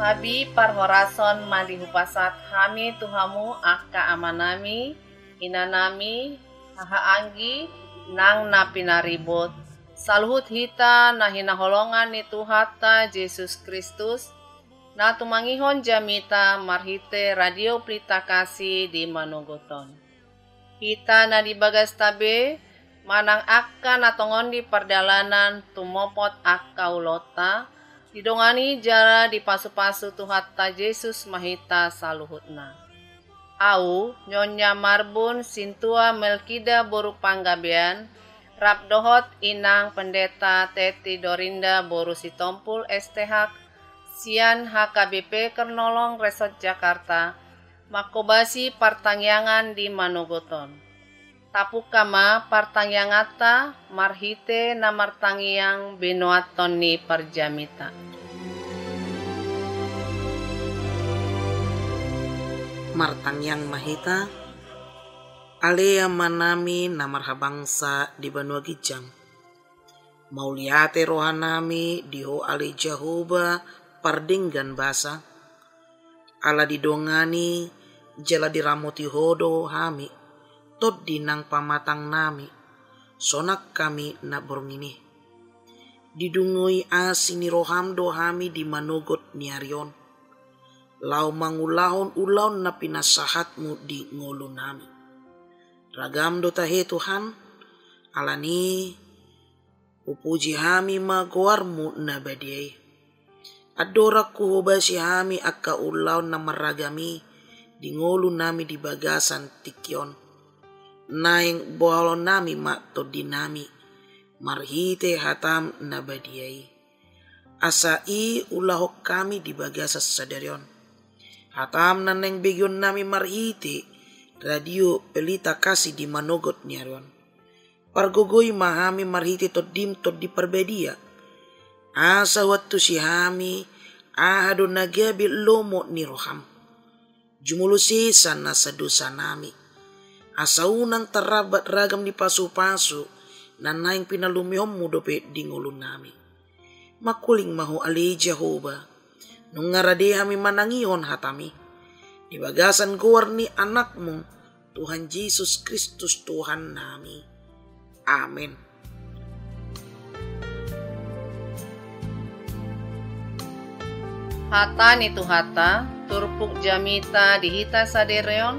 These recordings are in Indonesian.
Habi parhorason mandi hupasat hami tuhamu akka amanami, inanami, haha anggi, nang napinaribot. Saluhut hita na hinaholongan ni Tuhata Yesus Kristus, na tumangihon jamita marhite radio Pelita Kasih di Manugoton. Hita na di bagas tabe, manang akka natongon di perdalanan tumopot akka ulota, didongani jara di pasu-pasu Tuhata Yesus mahita saluhutna. Au nyonya marbun sintua Melkida boru panggabean, Rabdohot inang pendeta Teti Dorinda boru sitompul estehak, sian HKBP Kernolong Resort Jakarta, makobasi partangyangan di Manugoton. Tapukama partangyangata marhite na martangyang binoaton ni parjamita. Martangyang mahita alea manami na marhabangsa di Banua Gijang. Mauliate rohanami diho ale Jehovah pardinggan basa. Ala didongani jala diramoti hodo hami. Tot dinang pamatang nami. Sonak kami na borngini. Didungoi asini roham dohami di Manugot niarion. Lau mangulahon ulaun na pinasahatmu di ngolu nami. Ragam do tahe Tuhan, alani upuji hami magoarmu na badiay. Adoraku hobasi hami akka ulaun na maragami di ngolu nami di bagasan tikyon. Naing bohalon nami makto dinami marhite hatam na badiay. Asai ulahok kami di bagasa sadarion. Hatam na neng begyon nami marhite radio Pelita Kasih di Manugot niaron. Pargogoy mahami marhiti tot dim tot di perbedia. Asa wattu si hami ahado nagabi lomo ni roham. Jumulusisan na sa dosa nami. Asa unang tarabat ragam di pasu-pasu na naing pinalumihom mo dope di ngulo nami. Makuling mahu ali Jehovah. Nung ngarade hami manangihon hatami. Di bagasan guar ni anakmu Tuhan Yesus Kristus Tuhan nami. Amin. Hata ni Tuhata, turpuk jamita dihita sadereon,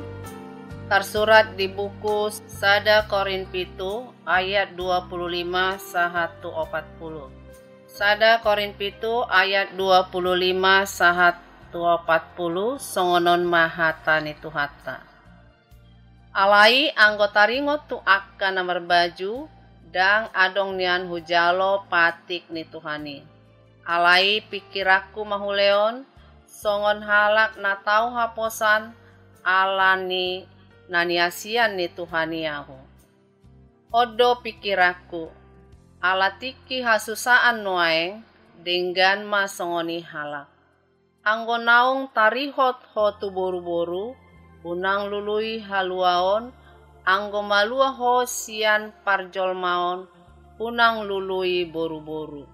tersurat di buku Sada Korin Pitu ayat 25 sahatu 40. Sada Korin Pitu ayat 25 sahatu 40 songonon mahata ni Tuhata. Alai anggota ringot tu akan namar baju dang adong nian hujalo patik ni Tuhani. Alai pikiraku mahuleon songon halak na tau haposan alani naniasian ni Tuhani yahu. Odo pikiraku alatiki hasusaan nuaeng denggan ma songoni halak. Anggo naung tarihot hotu boru-boru unang lului haluaon, anggo malua ho sian parjolmaon, unang lului boru-boru.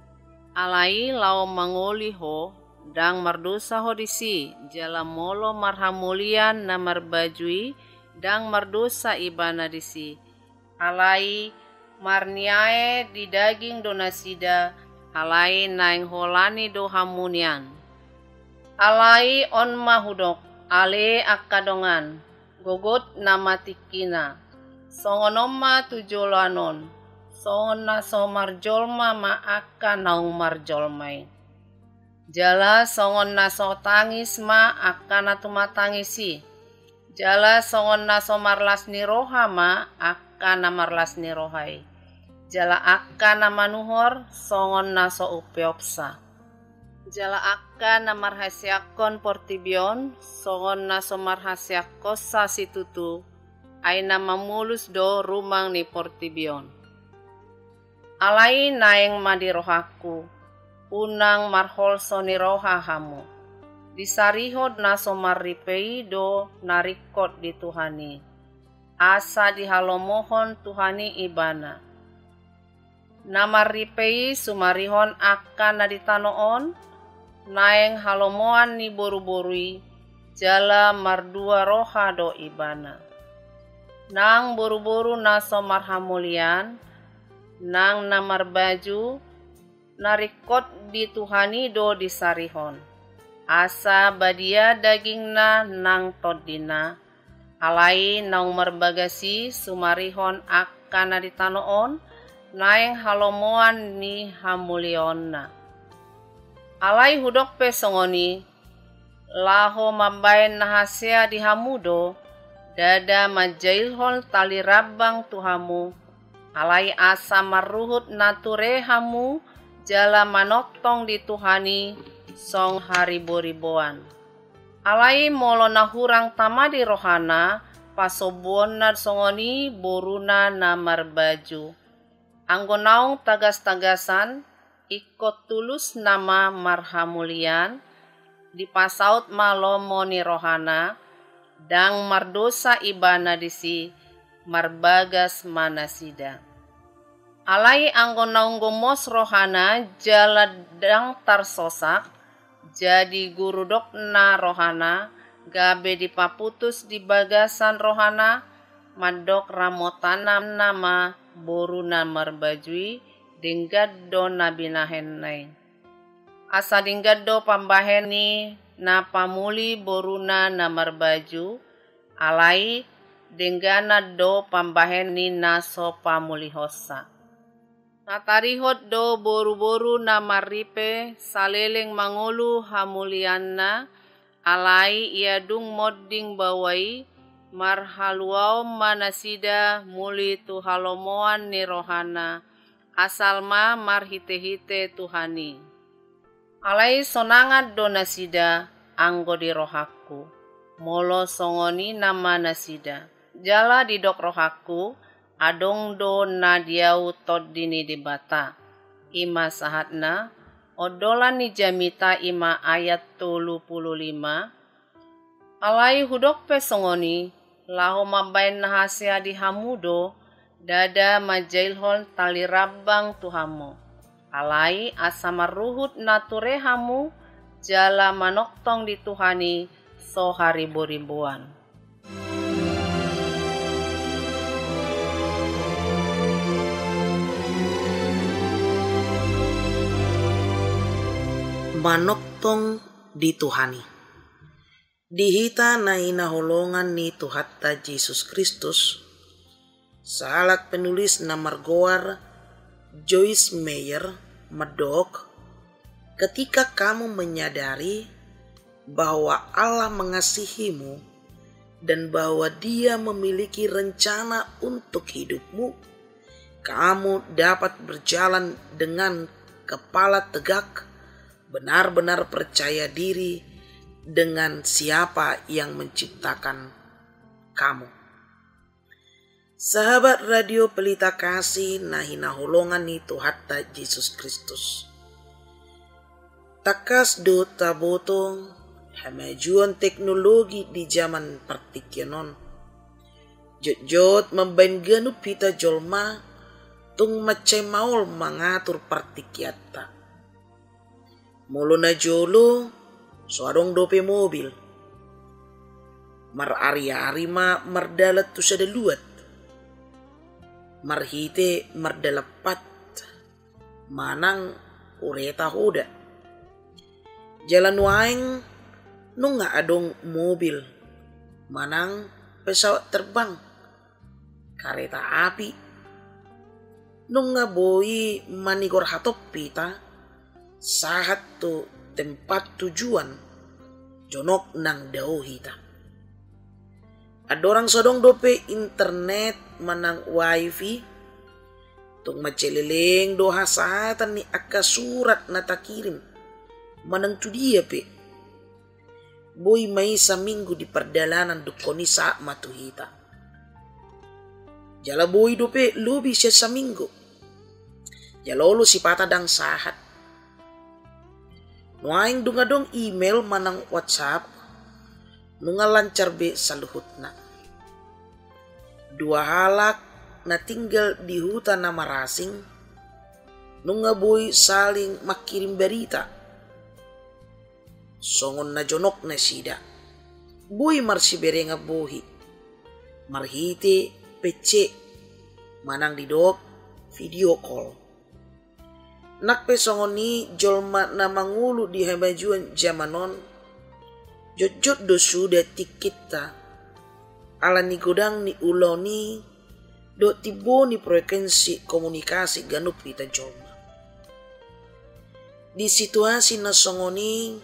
Alai lao mangoli ho, dang mardosa ho disi, jala molo marhamulian na marbajui, dang mardosa ibana disi. Alai marniae di daging donasida, alai naing holani do hamunian. Alai on mahudok. Ale akadongan, gogot nama tikina, songonoma tujolanon, songona somarjolma ma akka naung marjolmai. Jala songona so tangis ma akka natumatangisi, jala songona somarlas ni roha ma akka namarlas ni rohai. Jala akka namanuhor songona so upeopsa. Jala akka na marhasiakon portibion, songon na so marhasiakos sa situtu, ay na mamulus do rumang ni portibion. Alay naeng madirohaku, unang marholso ni roha hamu. Disarihod na so marripei do narikot di Tuhani. Asa dihalomohon Tuhani ibana. Na marripei sumarihon akka na ditanoon, naeng halomoan ni boru-borui jala mardua roha do ibana. Nang boru-boru naso marhamulian, nang namar baju, narikot di Tuhani do disarihon. Asa badia dagingna nang todina, alai naung marbagasi sumarihon akan ditanoon, naeng halomoan ni hamulionna. Alai hudok pe songoni, laho mabain nahasia di hamudo, dada majailhol tali rabang tuhamu, alai asa maruhut nature hamu, jala manoktong di Tuhani, song haribo-riboan. Alai molo nahurang tamadi rohana, pasobon na songoni boruna namar baju. Anggonaung tagas-tagasan, ikut tulus nama marhamulian, dipasaut malomo ni rohana, dang mardosa ibana disi marbagas manasida. Alai anggonaung gomos rohana jaladang tarsosak, jadi guru dokna rohana, gabe dipaputus di bagasan rohana, madok ramotanam nama boruna marbajui, dinggaddo nabinahenai. Asa dinggaddo pambaheni na pamuli boruna na marbaju, alai denggana do pambaheni naso pamulihosa. Natarihot do boru-boru na maripe saleleng mangulu hamulianna, alai iadung modding bawai marhaluau manasida muli tu halomoan ni rohana, asalma marhite-hite Tuhani. Alai sonangat do nasida anggo di rohaku, molo songoni nama nasida. Jala di dok rohaku, adong do nadiau toddini di bata. Ima sahatna, odolan ni jamita ima ayat 35. Alai hudok pe songoni, laho mabain nahasia di hamudo, dada majailhol tali rabang tuhamu. Alai asa maruhut naturehamu, jala manoktong di Tuhani, so haribo-ribuan. Manoktong di Tuhani. Dihita na inaholongan ni Tuhatta Yesus Kristus, salak penulis na Margoar Joyce Meyer medok, ketika kamu menyadari bahwa Allah mengasihimu dan bahwa Dia memiliki rencana untuk hidupmu, kamu dapat berjalan dengan kepala tegak, benar-benar percaya diri dengan siapa yang menciptakan kamu. Sahabat Radio Pelita Kasih na hinaholongan ni Tuhatta Yesus Kristus. Takas do taboto hamajuan teknologi di zaman pertikyanon. Jot-jot membain ganu pita jolma tung macay maul mengatur partikyata. Mulu na jolo suarong dope mobil. Mar ari-ari ma mardalat tu sadaluat. Marhite mardalapat manang ureta hoda. Jalan waing nung nga adong mobil manang pesawat terbang, kereta api nung nga boy manigor hatop pita sahat tu tempat tujuan jonok nang dao hita. Adorang sodong dope internet manang wifi tung maceliling do hasatan ni akka surat na takirim manang tu dia pe boy may sa minggu di perdalanan dukoni sa matuhita. Jala boy dope lubi siya sa minggu, jalolo si patadang sahat nuaing dungadong email manang WhatsApp nunga lancar be sa luhut na. Dua halak na tinggal di hutan na marasing nunga boy saling makirim berita. songon na jonok na sida. Boy marsibere nga bohi. Marhite pece manang didok video call. Nakpe songon ni jolma na mangulu di hamajuan jamanon. Jojot do sudah tikita. Ala ni godang ni ulau ni do tibo ni frekuensi komunikasi ganup kita jolma. Di situasi na songoni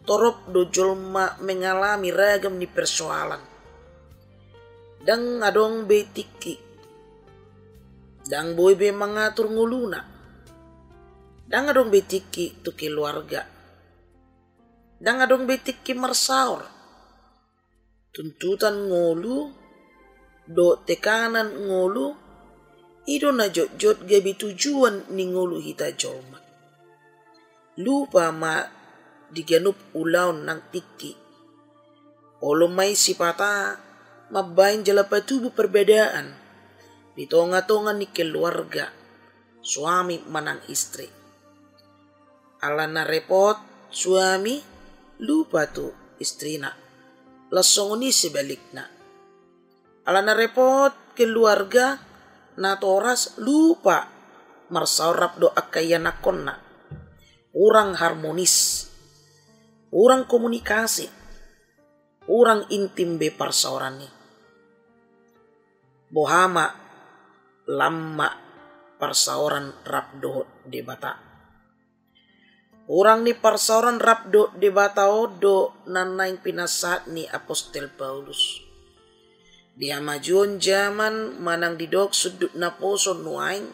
torop do jolma mengalami ragam ni persoalan. Dang adong be tiki. Dang boy be mengatur nguluna. Dang adong be tiki tu keluarga. Dang adong be tiki marsaur. Tuntutan ngolu do tekanan ngolu ido na jot gabi tujuan ni ngolu hita jolma. Lupa ma diganup ulaun nang tiki. Olo may sipata mabain jalapa tubuh perbedaan di tonga-tonga ni keluarga suami manang istri. Ala na repot suami lupa tu istrina. Lasongoni sebaliknya. Ala na repot keluarga na toras lupa marsaurap do akayanakon na. Urang harmonis, urang komunikasi, urang intim be parsaurani. Bohama lama parsauran rapdo de bata. Urang ni parsauran rapdo de bata do nanaing pinasat ni Apostel Paulus. Dia majuan zaman manang didok sudut na poso nuaing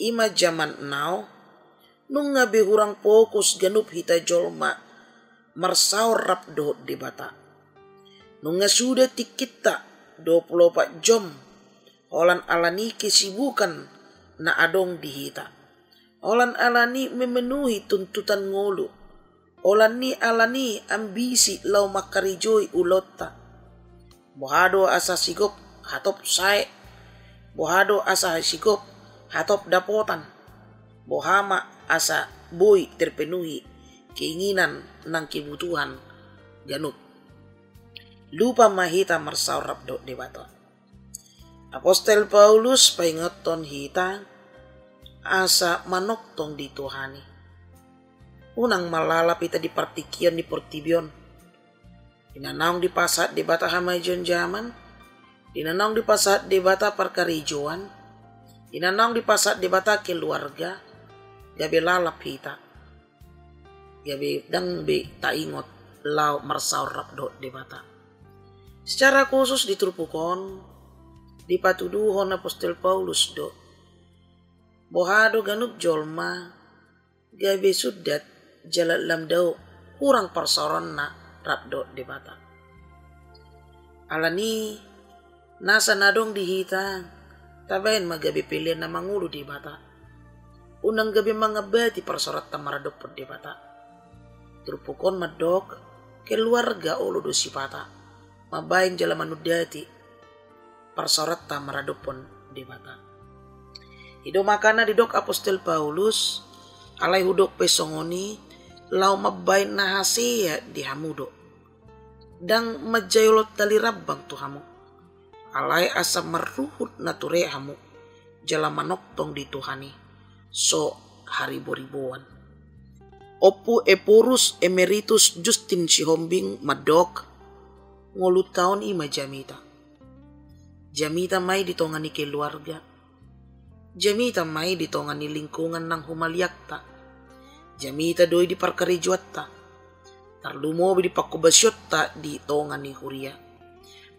ima zaman now. Nung nga behurang fokus ganup hita jolma marsaur rapdo di bata. Nung nga sudah tikita 24 jam olan alani kesibukan na adong di hita. Olan alani memenuhi tuntutan ngolu. Olan ni alani ambisi lau makarijoy ulota. Bohado asa sigop hatop sae. Bohado asa sigop hatop dapotan. Bohama asa boy terpenuhi keinginan ng kebutuhan ganup. Lupa mahita marsaur rapdo de bato. Apostel Paulus paingoton hita asa manoktong di Tuhani. Unang malalap ita di partikian di portibion. Dinanaong di pasat di bata hamajon zaman. Dinanaong di pasat di bata parkarijuan. Dinanaong di pasat di bata keluarga. Gabi lalap hita. Gabi dang be taingot lau marsaur rapdo di bata. Secara khusus diturpukon dipatuduhon Apostel Paulus do. Bohado ganup jolma gabi sudat jalan lamdau kurang parsauran na rapdo di bata. Alani nasa nadong dihita tabayan magabi pilihan na mangulu di bata. Unang gabi mga bati parsorat tamaradop di bata. Turpukon madok keluarga olo do sipata. Mabain jala manudati parsorat tamaradopon di bata. Ido makana didok Apostel Paulus alay hudok pesongoni lau mabain na hasia di hamudo. Dang majayolot talirabang tuhamu. Alay asa maruhut na turehamu jala manoktong di Tuhani. So haribo-ribuan. Opu Epurus Emeritus Justin Sihombing madok ngulut taon ima jamita. Jamita may ditongani keluarga. Jamita may ditongani lingkungan ng humaliakta. Jamita doy di parkarijuatta. Tarlumo di pakubasyota di tongani huria.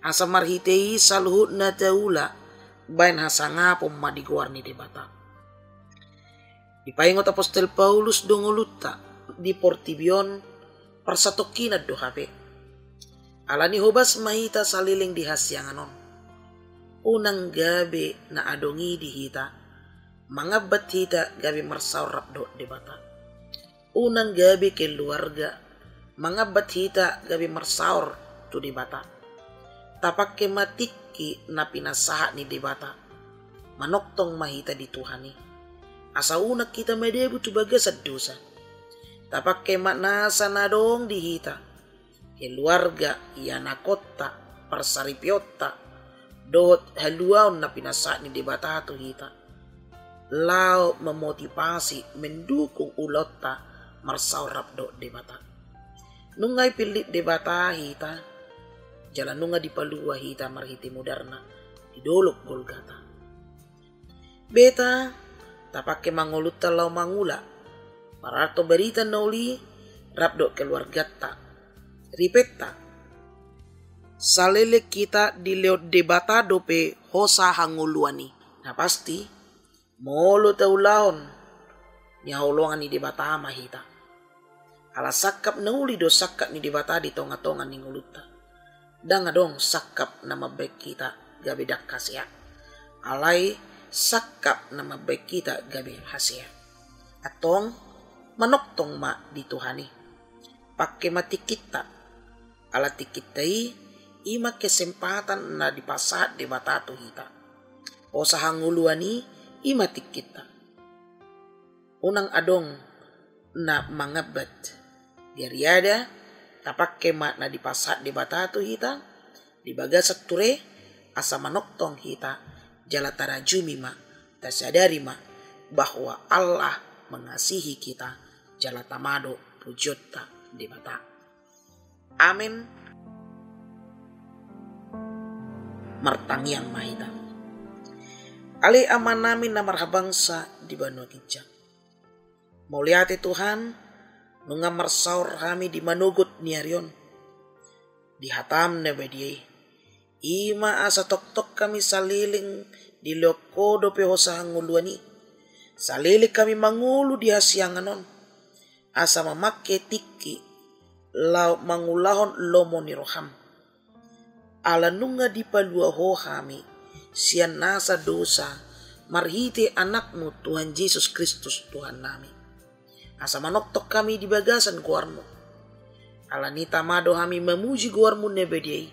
Asa marhitei saluhut na taula bain hasanga pumadiguar ni debata. Dipaingot Apostel Paulus dongoluta di portibion parsatokinad do habe. Alani hobas mahita saliling di hasyanganon. Unang gabi na adongi di hita, mangabat hita gabi marsaur rapdo di bata. Unang gabi keluarga, mangabat hita gabi marsaur tu di bata. Tapak kematiki na pinasaha ni di bata, manoktong mahita di Tuhani. Asa unak kita medebu tu baga sa dosa. Tapak makna sana dong di hita. Keluarga iana kota persaripiota dot haluaon na pinasa ni debata to hita. Lau memotivasi mendukung ulota marsaurap do debata. Nungay pilit debata hita. Jalan nunga di palua hita marhiti moderna di dolok Golgata. Beta tapake manguluta lau mangula. Parato berita nauli rapdo keluarga ta. Ripeta. Salele kita di leot debata dope hosa hanguluani. Nah pasti molo taulahon ni haulongan ni debata mahita. Ala sakap nauli do sakap ni debata di tonga-tonga ni nguluta. Danga dong sakap nama baik kita gabe dak kasya. Alai sakap nama baik kita gabe hasya. Atong manoktong ma di Tuhani. Pakai mati kita. Alati kitai ima kesempatan na dipasat di batatu hita. Osahanguluani ima kita. Unang adong na mangabat. Diariada tapak kemat na dipasat di batatu hita, di bagasat ture, asa manoktong hita, jalatara jumima, tasadari ma, bahwa Allah mengasihi kita, jalatamado pujota di bata. Amin. Martangyang mahita. Ali aman namin na marhabangsa di Banua Kijang. Mauliati Tuhan, nunga marsaur kami di manugot ni Arion. Dihatam na bediye. Ima asa tok-tok kami saliling di loko dope hosa nguluani. Saliling kami mangulu di hasianganon. Asa mamake tiki lau mangulahon lomo ni roham. Ala nunga di palua ho kami sian nasa dosa marhite anakmu Tuhan Yesus Kristus Tuhan nami. Asa manoktok kami di bagasan guarmu. Ala nita mado kami memuji guarmu nebediai.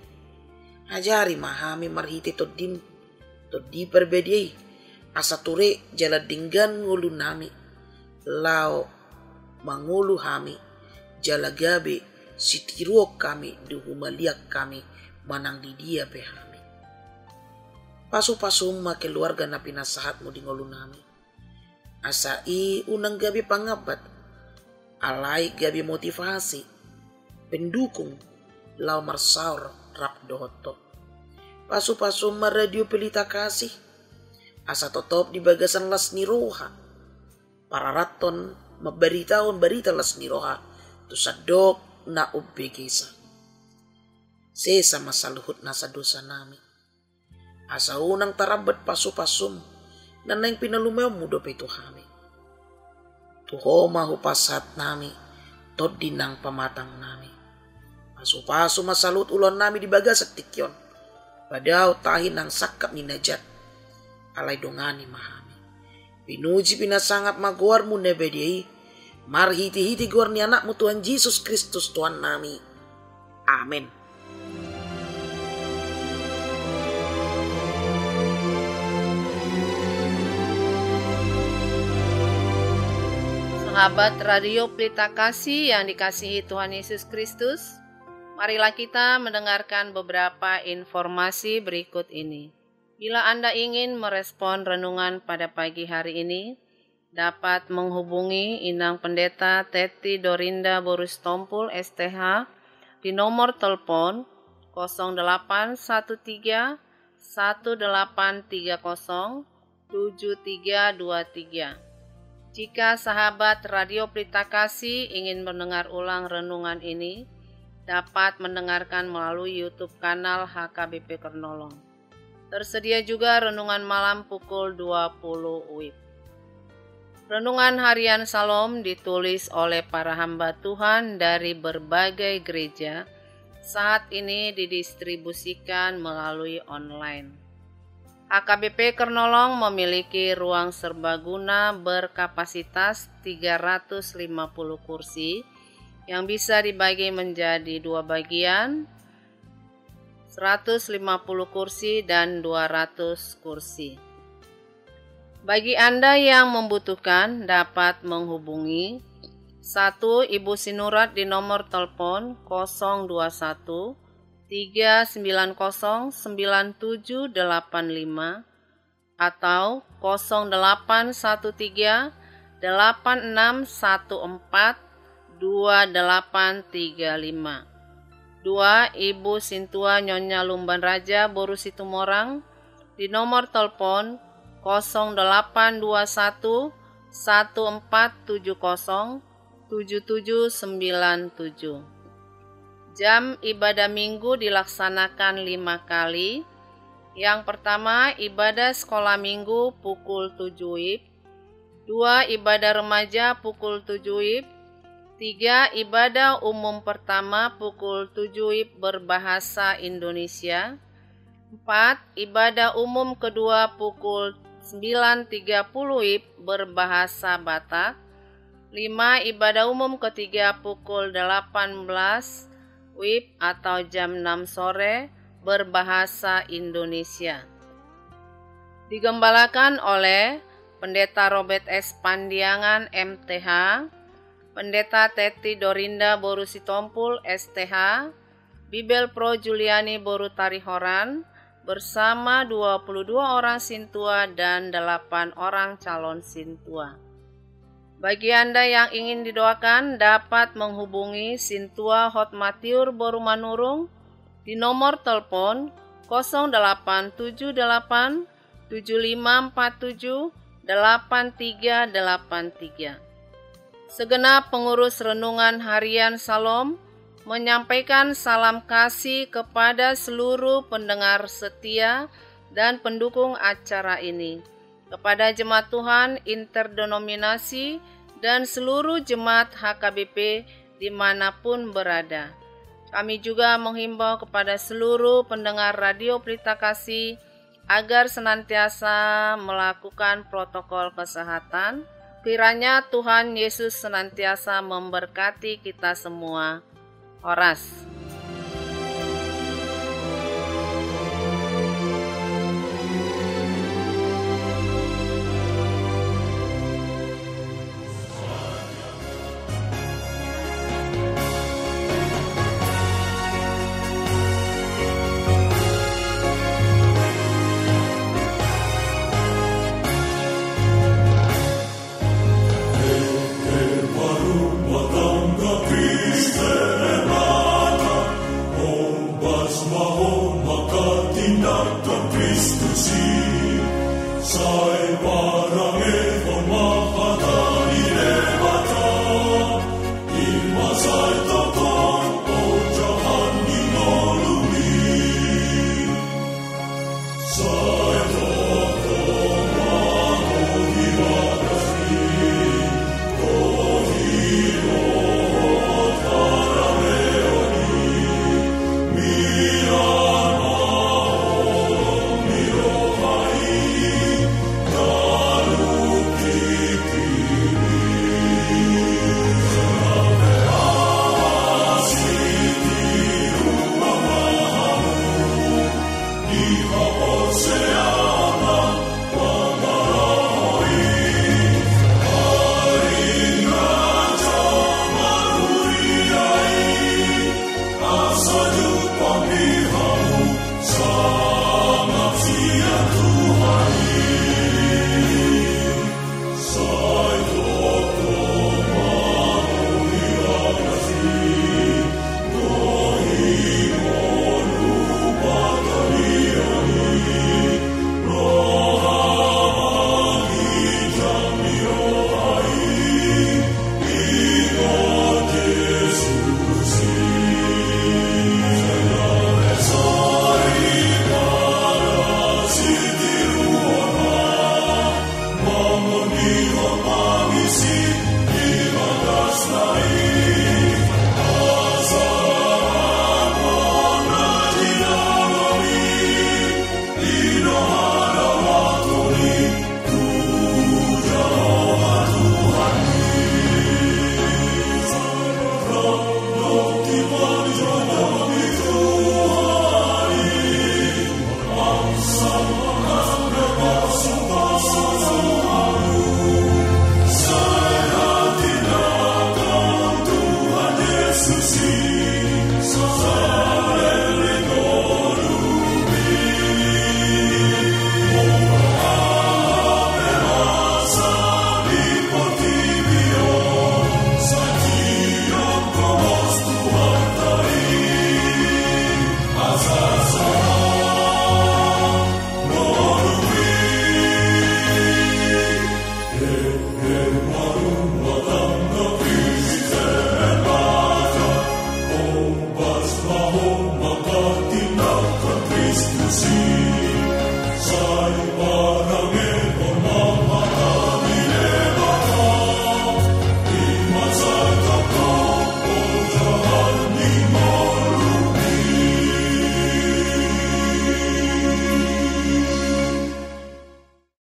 Ajari mahami marhiti todim todi perbediai. Asa ture jala dinggan ngulu nami. Lao mangulu kami jala gabe sitiruok kami duhumaliak kami manang di dia pehami. Pasu-pasuma keluarga na pinasahatmu di ngulu nami. Asa i unang gabi pangabat. Alai gabi motivasi, pendukung, lau marsaur rap dohoto. Pasu-pasu radio pelita kasih, asa totop di bagasan las niroha. Para raton maberitaon berita las niroha, tu sadok na ubegesa. Sesa masaluhut nasa dosa nami. Asa unang tarabat pasu-pasum, nanang pinalumeo mudo pe Tuhami. Tuho mahupasat nami, tod dinang pamatang nami. Pasu-pasu masalut ulon nami di bagasat tikyon. Padaw tahin ang sakap ni najat, alay dongani mahami. Pinuji pinasangap maguar mo nebediay, marhiti-hiti guar ni anakmu Tuhan Yesus Kristus Tuhan nami. Amen. Sahabat Radio Pelita Kasih yang dikasihi Tuhan Yesus Kristus, marilah kita mendengarkan beberapa informasi berikut ini. Bila Anda ingin merespon renungan pada pagi hari ini, dapat menghubungi Inang Pendeta Teti Dorinda Borus Tompul STH di nomor telepon 0813 1830 7323. Jika sahabat Radio Pelita Kasih ingin mendengar ulang renungan ini, dapat mendengarkan melalui YouTube kanal HKBP Kernolong. Tersedia juga renungan malam pukul 20 WIB. Renungan harian Salom ditulis oleh para hamba Tuhan dari berbagai gereja. Saat ini didistribusikan melalui online. HKBP Kernolong memiliki ruang serbaguna berkapasitas 350 kursi yang bisa dibagi menjadi 2 bagian, 150 kursi dan 200 kursi. Bagi Anda yang membutuhkan dapat menghubungi 1. Ibu Sinurat di nomor telepon 021 390 9785 atau 0813 8614 2835. 2. Ibu Sintua Nyonya Lumban Raja Boru Situmorang di nomor telepon 0821 1470 7797. Jam ibadah minggu dilaksanakan 5 kali. Yang pertama, ibadah sekolah minggu pukul 7 WIB. 2. Ibadah remaja pukul 7 WIB. 3. Ibadah umum pertama pukul 7 WIB berbahasa Indonesia. 4. Ibadah umum kedua pukul 9.30 WIB berbahasa Batak. 5. Ibadah umum ketiga pukul 18 WIB atau jam 6 sore berbahasa Indonesia. Digembalakan oleh Pendeta Robert S. Pandiangan MTH, Pendeta Teti Dorinda Boru Sitompul STH, Bibel Pro Juliani Boru Tarihoran bersama 22 orang sintua dan 8 orang calon sintua. Bagi Anda yang ingin didoakan dapat menghubungi Sintua Hotmatiur Boru Manurung di nomor telepon 0878 7547 8383. Segenap pengurus renungan harian Salom menyampaikan salam kasih kepada seluruh pendengar setia dan pendukung acara ini, kepada jemaat Tuhan interdenominasi dan seluruh jemaat HKBP dimanapun berada. Kami juga menghimbau kepada seluruh pendengar Radio Pelita Kasih agar senantiasa melakukan protokol kesehatan. Kiranya Tuhan Yesus senantiasa memberkati kita semua. Horas. So